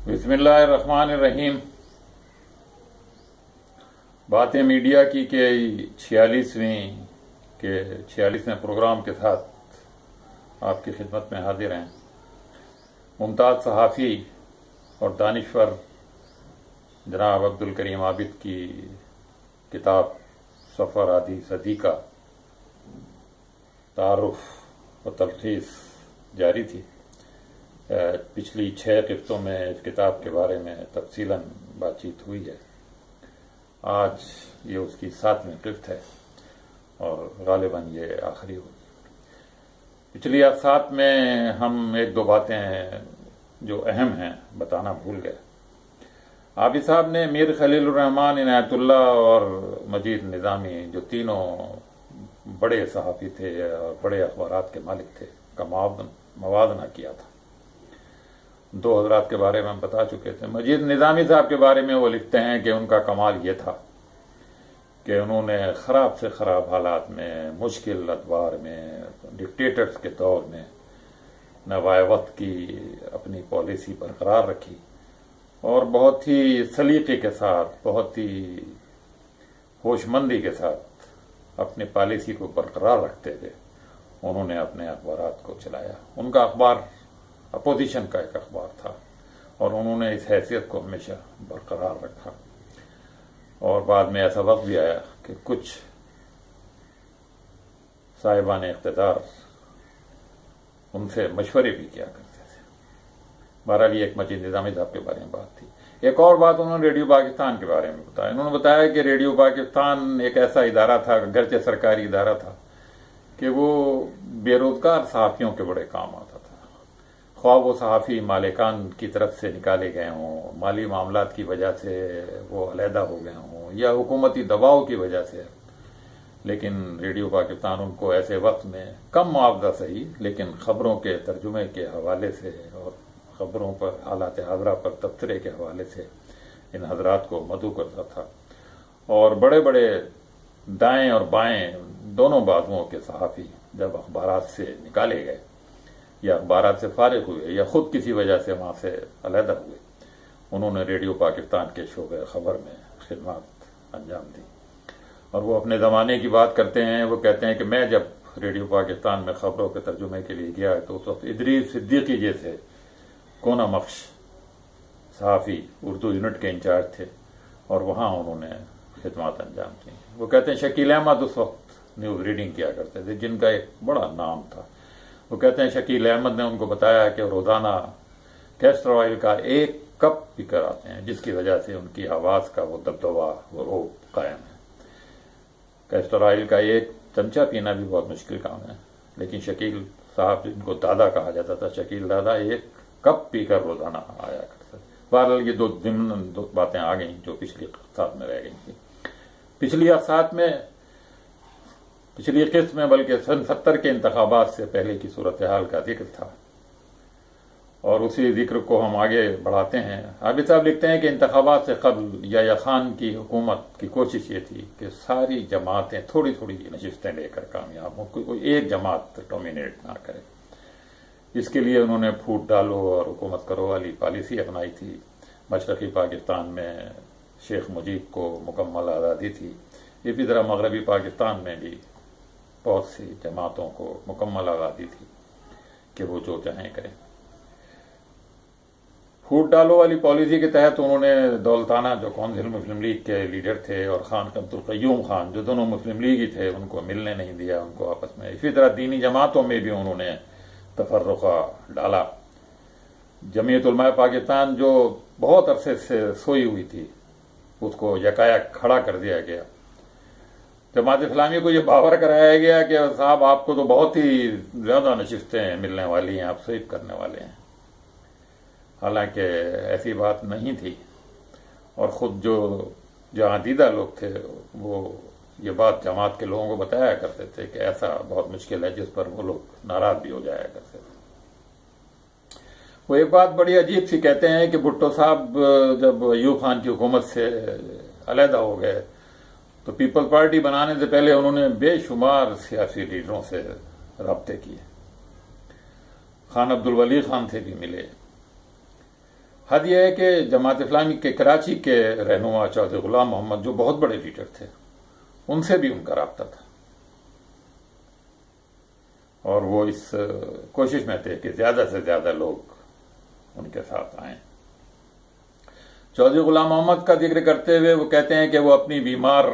بسم اللہ الرحمن الرحیم۔ باتیں میڈیا کی کہ 46ویں پروگرام کے ساتھ آپ کی خدمت میں حاضر ہیں۔ ممتاز صحافی اور دانشور جناب عبدالکریم عابد کی کتاب سفر آدھی صدی کا تعارف و تلخیص جاری تھی۔ پچھلی 6 قسطوں میں اس کتاب کے بارے میں تفصیلاً بات چیت ہوئی ہے۔ آج یہ اس کی 7ویں قسط ہے اور غالباً یہ آخری ہوگی۔ پچھلی اقساط میں ہم 1-2 باتیں جو اہم ہیں بتانا بھول گئے۔ عابد صاحب نے میر خلیل الرحمن عنایت اللہ اور مجید نظامی جو تینوں بڑے صحافی تھے اور بڑے اخبارات کے مالک تھے کا موازنہ کیا تھا۔ 2 حضرات کے بارے میں ہم بتا چکے تھے۔ مجید نظامی صاحب کے بارے میں وہ لکھتے ہیں کہ ان کا کمال یہ تھا کہ انہوں نے خراب سے خراب حالات میں، مشکل ادوار میں، ڈکٹیٹرز کے دور میں نوائے وقت کی اپنی پالیسی برقرار رکھی اور بہت ہی سلیقے کے ساتھ، بہت ہی ہوش مندی کے ساتھ اپنی پالیسی کو برقرار رکھتے تھے۔ انہوں نے اپنے اخبارات کو چلایا۔ ان کا اخبار اپوزیشن کا ایک اخبار تھا اور انہوں نے اس حیثیت کو ہمیشہ برقرار رکھا۔ اور بعد میں ایسا وقت بھی آیا کہ کچھ صاحبان اقتدار ان سے مشورے بھی کیا کرتے تھے۔ بہرحال یہ ایک مجید نظامی صاحب کے بارے میں بات تھی۔ ایک اور بات انہوں نے ریڈیو پاکستان کے بارے میں بتایا۔ انہوں نے بتایا کہ ریڈیو پاکستان ایک ایسا ادارہ تھا، گرچہ سرکاری ادارہ تھا، کہ وہ بے روزگار صحافیوں کے بڑے کام آتا تھا۔ خواہ وہ صحافی مالکان کی طرف سے نکالے گئے ہوں، مالی معاملات کی وجہ سے وہ علیحدہ ہو گئے ہوں، یا حکومتی دباؤ کی وجہ سے، لیکن ریڈیو پاکستان ان کو ایسے وقت میں کم معاوضہ صحیح لیکن خبروں کے ترجمے کے حوالے سے اور خبروں پر، حالات حاضرہ پر تبصرے کے حوالے سے ان حضرات کو مدعو کرتا تھا۔ اور بڑے بڑے دائیں اور بائیں دونوں بازوؤں کے صحافی جب اخبارات سے نکالے گئے یا اخبارات سے فارغ ہوئے یا خود کسی وجہ سے وہاں سے علیحدہ ہوئے، انہوں نے ریڈیو پاکستان کے شعبہ خبر میں خدمات انجام دی۔ اور وہ اپنے زمانے کی بات کرتے ہیں۔ وہ کہتے ہیں کہ میں جب ریڈیو پاکستان میں خبروں کے ترجمے کے لیے گیا تو اس وقت ادریس صدیقی جیسے کونا مخش صحافی اردو یونٹ کے انچارج تھے اور وہاں انہوں نے خدمات انجام دی۔ وہ کہتے ہیں شکیل احمد اس وقت نیوز ریڈنگ کیا کرتے تھے، جن کا ایک بڑا نام تھا۔ وہ کہتے ہیں شکیل احمد نے ان کو بتایا کہ روزانہ کیسٹر آئل کا 1 کپ پی کر آتے ہیں، جس کی وجہ سے ان کی آواز کا وہ دبدبہ، وہ روب قائم ہے۔ کیسٹر آئل کا 1 چمچہ پینا بھی بہت مشکل کام ہے، لیکن شکیل صاحب جن کو دادا کہا جاتا تھا، شکیل دادا 1 کپ پی کر روزانہ آیا کرتے۔ بہرحال یہ 2 باتیں آ گئیں جو پچھلی اقساط میں رہ گئی تھیں۔ پچھلی قسط میں بلکہ سن 70 کے انتخابات سے پہلے کی صورتحال کا ذکر تھا اور اسی ذکر کو ہم آگے بڑھاتے ہیں۔ عابد صاحب لکھتے ہیں کہ انتخابات سے قبل یحییٰ خان کی حکومت کی کوشش یہ تھی کہ ساری جماعتیں تھوڑی تھوڑی نشستیں لے کر کامیاب ہوں، کوئی ایک جماعت ڈومینیٹ نہ کرے۔ اس کے لیے انہوں نے پھوٹ ڈالو اور حکومت کرو والی پالیسی اپنائی تھی۔ مشرقی پاکستان میں شیخ مجیب کو مکمل آزادی تھی، اسی طرح مغربی پاکستان میں بھی بہت سی جماعتوں کو مکمل آزادی تھی کہ وہ جو چاہیں کریں۔ پھوٹ ڈالو والی پالیسی کے تحت انہوں نے دولتانہ جو کونسل مسلم لیگ کے لیڈر تھے اور خان عبدالقیوم خان جو دونوں مسلم لیگی تھے، ان کو ملنے نہیں دیا ان کو آپس میں۔ اسی طرح دینی جماعتوں میں بھی انہوں نے تفرقہ ڈالا۔ جمعیت علماء پاکستان جو بہت عرصے سے سوئی ہوئی تھی، اس کو یکایک کھڑا کر دیا گیا۔ جماعت اسلامی کو یہ باور کرایا گیا کہ صاحب آپ کو تو بہت ہی زیادہ نشستیں ملنے والی ہیں، آپ سویپ کرنے والے ہیں۔ حالانکہ ایسی بات نہیں تھی اور خود جو جہاں دیدہ لوگ تھے وہ یہ بات جماعت کے لوگوں کو بتایا کرتے تھے کہ ایسا بہت مشکل ہے، جس پر وہ لوگ ناراض بھی ہو جایا کرتے تھے۔ وہ ایک بات بڑی عجیب سی کہتے ہیں کہ بھٹو صاحب جب ایوب خان کی حکومت سے علیحدہ ہو گئے تو پیپل پارٹی بنانے سے پہلے انہوں نے بے شمار سیاسی لیڈروں سے رابطے کیے، خان عبدالولی خان سے بھی ملے، حد یہ ہے کہ جماعت اسلامی کے کراچی کے رہنما چودھری غلام محمد جو بہت بڑے لیڈر تھے ان سے بھی ان کا رابطہ تھا، اور وہ اس کوشش میں تھے کہ زیادہ سے زیادہ لوگ ان کے ساتھ آئیں۔ چودھری غلام محمد کا ذکر کرتے ہوئے وہ کہتے ہیں کہ وہ اپنی بیمار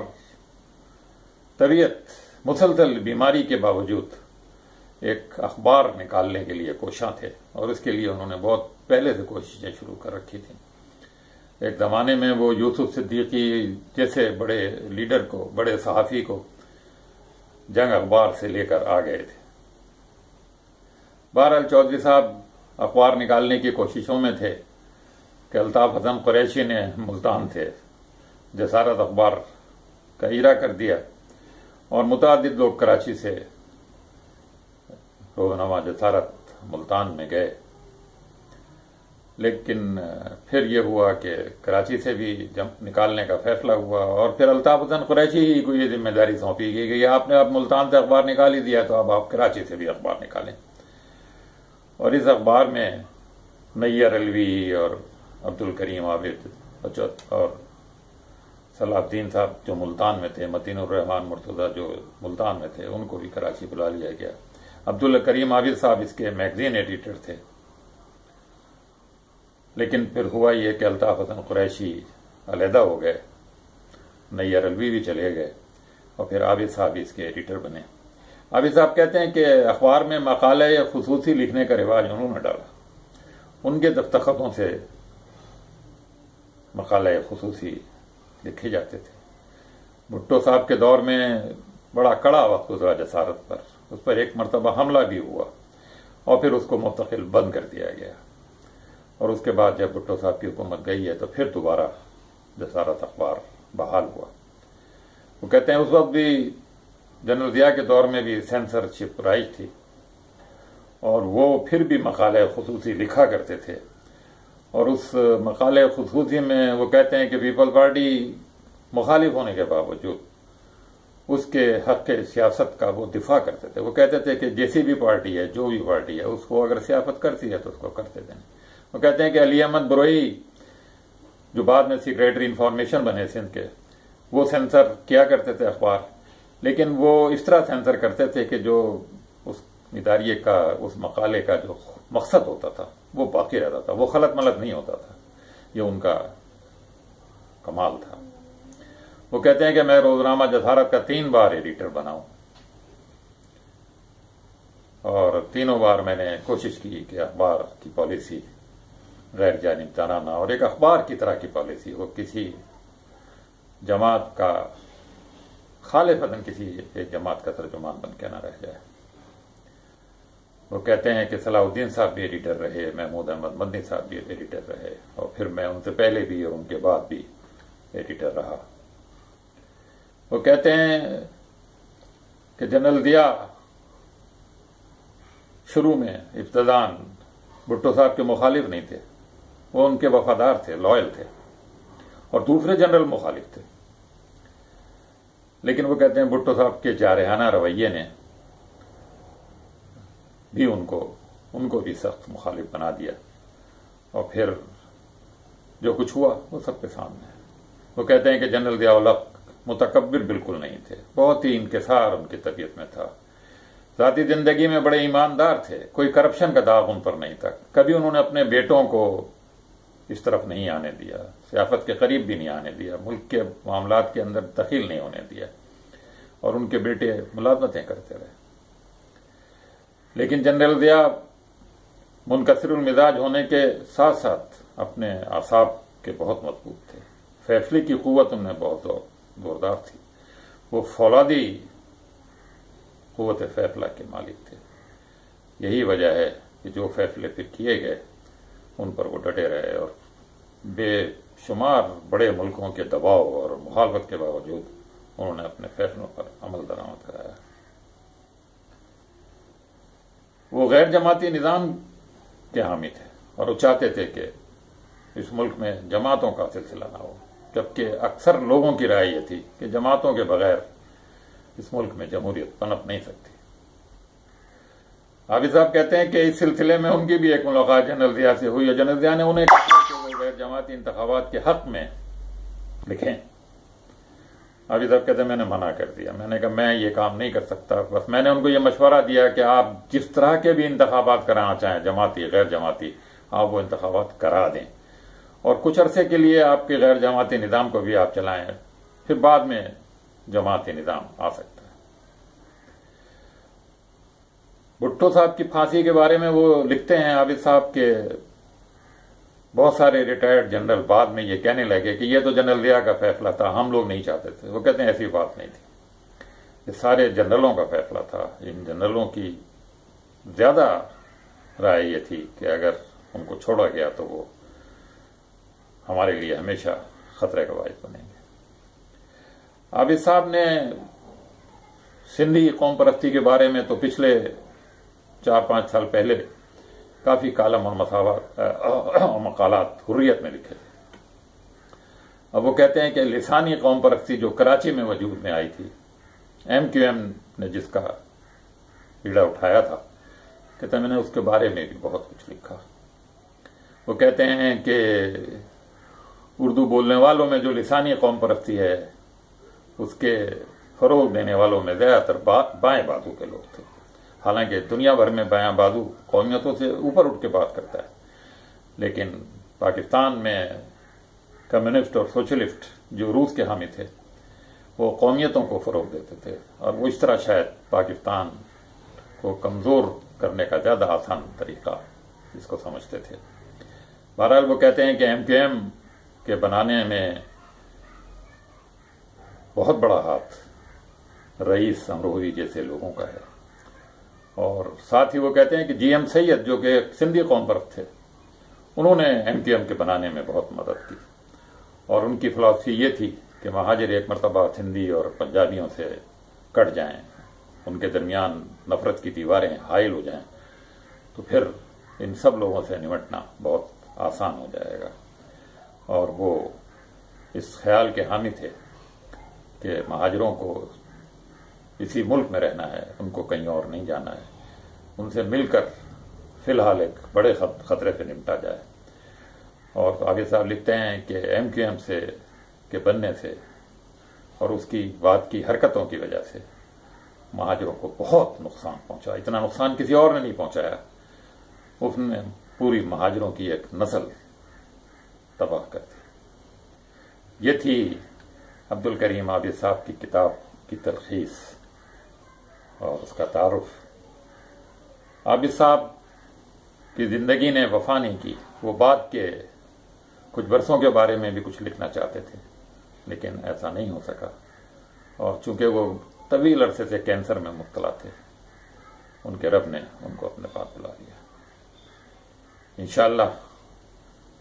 طبیعت، مسلسل بیماری کے باوجود ایک اخبار نکالنے کے لیے کوشاں تھے، اور اس کے لیے انہوں نے بہت پہلے سے کوششیں شروع کر رکھی تھیں۔ ایک زمانے میں وہ یوسف صدیقی جیسے بڑے لیڈر کو، بڑے صحافی کو جنگ اخبار سے لے کر آ گئے تھے۔ بہرحال چودھری صاحب اخبار نکالنے کی کوششوں میں تھے کہ الطاف حسن قریشی نے ملتان سے جسارت اخبار کا اجرا کر دیا، اور متعدد لوگ کراچی سے روزنامہ جسارت ملتان میں گئے، لیکن پھر یہ ہوا کہ کراچی سے بھی نکالنے کا فیصلہ ہوا، اور پھر الطاف حسن قریشی ہی کو یہ ذمہ داری سونپی گئی کہ آپ نے اب ملتان سے اخبار نکال ہی دیا تو اب آپ کراچی سے بھی اخبار نکالیں۔ اور اس اخبار میں نیّر علوی اور عبد الکریم عابد اور صلاح الدین صاحب جو ملتان میں تھے، متین الرحمان مرتضیٰ جو ملتان میں تھے، ان کو بھی کراچی بلا لیا گیا۔ عبد الکریم عابد صاحب اس کے میگزین ایڈیٹر تھے، لیکن پھر ہوا یہ کہ الطاف حسن قریشی علیحدہ ہو گئے، نیّر علوی بھی چلے گئے، اور پھر عابد صاحب اس کے ایڈیٹر بنے۔ عابد صاحب کہتے ہیں کہ اخبار میں مقالے خصوصی لکھنے کا رواج انہوں نے ڈالا، ان کے دستخطوں سے مقالے خصوصی لکھے جاتے تھے۔ بھٹو صاحب کے دور میں بڑا کڑا وقت گزرا جسارت پر، اس پر ایک مرتبہ حملہ بھی ہوا اور پھر اس کو مستقل بند کر دیا گیا، اور اس کے بعد جب بھٹو صاحب کی حکومت گئی ہے تو پھر دوبارہ جسارت اخبار بحال ہوا۔ وہ کہتے ہیں اس وقت بھی جنرل ضیاء کے دور میں بھی سینسرشپ رائج تھی، اور وہ پھر بھی مقالے خصوصی لکھا کرتے تھے، اور اس مقالے خصوصی میں وہ کہتے ہیں کہ پیپل پارٹی مخالف ہونے کے باوجود اس کے حق سیاست کا وہ دفاع کرتے تھے۔ وہ کہتے تھے کہ جیسی بھی پارٹی ہے، جو بھی پارٹی ہے، اس کو اگر سیاست کرتی ہے تو اس کو کرتے دیں۔ وہ کہتے ہیں کہ علی احمد بروئی جو بعد میں سیکریٹری انفارمیشن بنے سندھ کے، وہ سینسر کیا کرتے تھے اخبار، لیکن وہ اس طرح سینسر کرتے تھے کہ جو اس اداریے کا، اس مقالے کا جو مقصد ہوتا تھا وہ باقی رہتا تھا، وہ خلط ملط نہیں ہوتا تھا۔ یہ ان کا کمال تھا۔ وہ کہتے ہیں کہ میں روزنامہ جسارت کا 3 بار ایڈیٹر بنا ہوں، اور تینوں بار میں نے کوشش کی کہ اخبار کی پالیسی غیر جانبدارانہ نہ، اور ایک اخبار کی طرح کی پالیسی ہو، کسی جماعت کا خالصتاً کسی ایک جماعت کا ترجمان بن کے نہ رہ جائے۔ وہ کہتے ہیں کہ صلاح الدین صاحب بھی ایڈیٹر رہے، محمود احمد مدنی صاحب بھی ایڈیٹر رہے، اور پھر میں ان سے پہلے بھی اور ان کے بعد بھی ایڈیٹر رہا۔ وہ کہتے ہیں کہ جنرل ضیاء شروع میں ابتداً بھٹو صاحب کے مخالف نہیں تھے، وہ ان کے وفادار تھے، لائل تھے، اور دوسرے جنرل مخالف تھے، لیکن وہ کہتے ہیں بھٹو صاحب کے جارحانہ رویے نے بھی ان کو بھی سخت مخالف بنا دیا، اور پھر جو کچھ ہوا وہ سب کے سامنے ہے۔ وہ کہتے ہیں کہ جنرل ضیاء الحق متکبر بالکل نہیں تھے، بہت ہی انکسار ان کی طبیعت میں تھا، ذاتی زندگی میں بڑے ایماندار تھے، کوئی کرپشن کا داغ ان پر نہیں تھا، کبھی انہوں نے اپنے بیٹوں کو اس طرف نہیں آنے دیا، سیاست کے قریب بھی نہیں آنے دیا، ملک کے معاملات کے اندر دخیل نہیں ہونے دیا، اور ان کے بیٹے ملازمتیں کرتے رہے۔ لیکن جنرل ضیاء منکسر المزاج ہونے کے ساتھ ساتھ اپنے اعصاب کے بہت مضبوط تھے، فیصلے کی قوت ان میں بہت زوردار تھی، وہ فولادی قوت فیصلہ کے مالک تھے۔ یہی وجہ ہے کہ جو فیصلے پھر کیے گئے ان پر وہ ڈٹے رہے، اور بے شمار بڑے ملکوں کے دباؤ اور مخالفت کے باوجود انہوں نے اپنے فیصلوں پر عمل درآمد کرایا۔ وہ غیر جماعتی نظام کے حامی تھے، اور وہ چاہتے تھے کہ اس ملک میں جماعتوں کا سلسلہ نہ ہو، جبکہ اکثر لوگوں کی رائے یہ تھی کہ جماعتوں کے بغیر اس ملک میں جمہوریت پنپ نہیں سکتی۔ عابد صاحب کہتے ہیں کہ اس سلسلے میں ان کی بھی ایک ملاقات جنرل ضیاء سے ہوئی، اور جنرل ضیاء نے انہیں کہا کہ وہ جماعتی انتخابات کے حق میں لکھیں. ابھی تک کہتے میں نے منع کر دیا. میں نے کہا میں یہ کام نہیں کر سکتا. بس میں نے ان کو یہ مشورہ دیا کہ آپ جس طرح کے بھی انتخابات کرانا چاہیں، جماعتی غیر جماعتی، آپ وہ انتخابات کرا دیں، اور کچھ عرصے کے لیے آپ کے غیر جماعتی نظام کو بھی آپ چلائیں، پھر بعد میں جماعتی نظام آ سکتا ہے. بھٹو صاحب کی پھانسی کے بارے میں وہ لکھتے ہیں عابد صاحب کے بہت سارے ریٹائرڈ جنرل بعد میں یہ کہنے لگے کہ یہ تو جنرل ضیاء کا فیصلہ تھا، ہم لوگ نہیں چاہتے تھے. وہ کہتے ہیں ایسی بات نہیں تھی، یہ سارے جنرلوں کا فیصلہ تھا. ان جنرلوں کی زیادہ رائے یہ تھی کہ اگر ان کو چھوڑا گیا تو وہ ہمارے لیے ہمیشہ خطرے کا باعث بنیں گے. عابد صاحب نے سندھی قوم پرستی کے بارے میں تو پچھلے 4-5 سال پہلے کافی کالم اور مقالات حریت میں لکھے تھے. اب وہ کہتے ہیں کہ لسانی قوم پرستی جو کراچی میں وجود میں آئی تھی، ایم کیو ایم نے جس کا بیڑا اٹھایا تھا، کہتے ہیں میں نے اس کے بارے میں بھی بہت کچھ لکھا. وہ کہتے ہیں کہ اردو بولنے والوں میں جو لسانی قوم پرستی ہے اس کے فروغ دینے والوں میں زیادہ تر بائیں بازو کے لوگ تھے. حالانکہ دنیا بھر میں بائیں بازو قومیتوں سے اوپر اٹھ کے بات کرتا ہے، لیکن پاکستان میں کمیونسٹ اور سوشلسٹ جو روس کے حامی تھے وہ قومیتوں کو فروغ دیتے تھے، اور وہ اس طرح شاید پاکستان کو کمزور کرنے کا زیادہ آسان طریقہ اس کو سمجھتے تھے. بہرحال وہ کہتے ہیں کہ ایم کیو ایم کے بنانے میں بہت بڑا ہاتھ رئیس امروہوی جیسے لوگوں کا ہے، اور ساتھ ہی وہ کہتے ہیں کہ جی ایم سید جو کہ سندھی قوم پرست تھے، انہوں نے ایم کیو ایم کے بنانے میں بہت مدد کی، اور ان کی فلسفی یہ تھی کہ مہاجر ایک مرتبہ سندھی اور پنجابیوں سے کٹ جائیں، ان کے درمیان نفرت کی دیواریں حائل ہو جائیں، تو پھر ان سب لوگوں سے نمٹنا بہت آسان ہو جائے گا. اور وہ اس خیال کے حامی تھے کہ مہاجروں کو اسی ملک میں رہنا ہے، ان کو کہیں اور نہیں جانا ہے، ان سے مل کر فی الحال ایک بڑے خطرے سے نمٹا جائے. اور آگے صاحب لکھتے ہیں کہ ایم کیو ایم سے کے بننے سے اور اس کی بعد کی حرکتوں کی وجہ سے مہاجروں کو بہت نقصان پہنچا. اتنا نقصان کسی اور نے نہیں پہنچایا. اس نے پوری مہاجروں کی ایک نسل تباہ کر دی. یہ تھی عبد الکریم عابد صاحب کی کتاب کی تلخیص اور اس کا تعارف. عابد صاحب کی زندگی نے وفا نہیں کی. وہ بعد کے کچھ برسوں کے بارے میں بھی کچھ لکھنا چاہتے تھے، لیکن ایسا نہیں ہو سکا، اور چونکہ وہ طویل عرصے سے کینسر میں مبتلا تھے، ان کے رب نے ان کو اپنے پاس بلا لیا. انشاءاللہ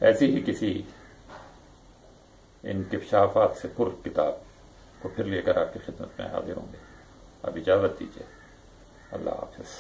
ایسی ہی کسی انکشافات سے پر کتاب کو پھر لے کر آپ کی خدمت میں حاضر ہوں گے. اب اجازت دیجیے. اللہ حافظ.